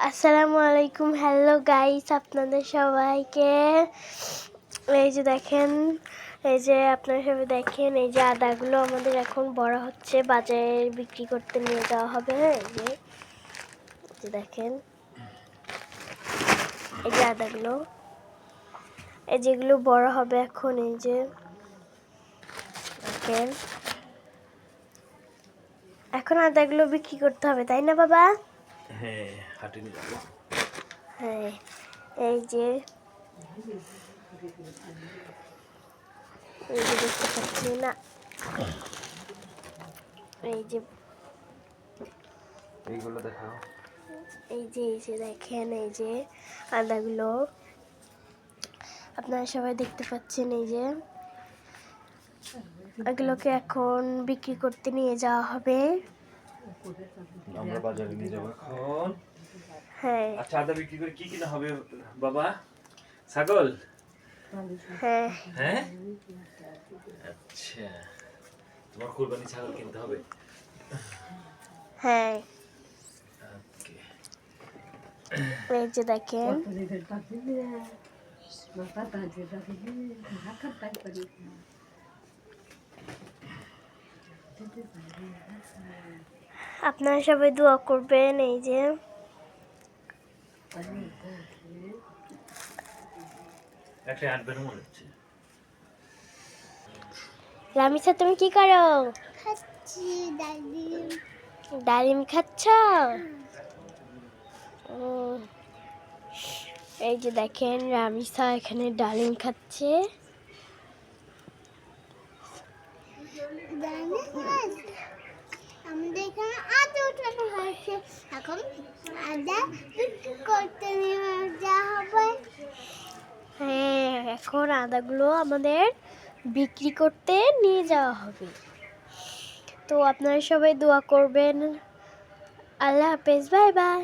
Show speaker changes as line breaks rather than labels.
আসসালামু আলাইকুম, hello guys, আপনাদের সবাইকে। এই যে দেখেন, এই যে আপনারা সবাই দেখেন, এই যে আদাগুলো আমাদের এখন বড় হচ্ছে, বাজারে বিক্রি করতে নিয়ে যাওয়া হবে। এই যে দেখেন, এই যে আদাগুলো, এই যেগুলো বড় হবে এখন, এই যে দেখেন, এখন আদাগুলো বিক্রি করতে হবে, তাই না বাবা?
হ্যাঁ, হাটে নিয়ে যাবো।
হ্যাঁ, এই যে দেখতে পাচ্ছি না, এই যে
এইগুলো দেখাও।
এই যে দেখেন, এই যে আদাগুলো আপনারা সবাই দেখতে পাচ্ছেন। এই যে এগুলোকে এখন বিক্রি করতে নিয়ে যাওয়া হবে।
আমরা বাজারে নিয়ে যাবো এখন।
হ্যাঁ।
আচ্ছা, আদা বিক্রি করে কি কিনা হবে বাবা? ছাগল?
হ্যাঁ।
হ্যাঁ, আচ্ছা, তোমার কুরবানি ছাগল কিনতে হবে।
হ্যাঁ,
ওকে।
এই যে দেখেন, আপনারা সবাই দোয়া করবেন। এই যে
একটা আনবেন মনে হচ্ছে।
রামিসা, তুমি কি করো?
খাচ্ছি ডালিম।
ডালিম খাচ্ছ? এই যে দেখেন, রামিসা এখানে ডালিম খাচ্ছে।
আমাদের এখানে আদা উঠানো হয়েছে, এখন আদা বিক্রি করতে নিয়ে যাওয়া হবে।
হ্যাঁ, এখন আদাগুলো আমাদের বিক্রি করতে নিয়ে যাওয়া হবে। তো আপনারা সবাই দোয়া করবেন। আল্লাহ হাফেজ, বাই বাই।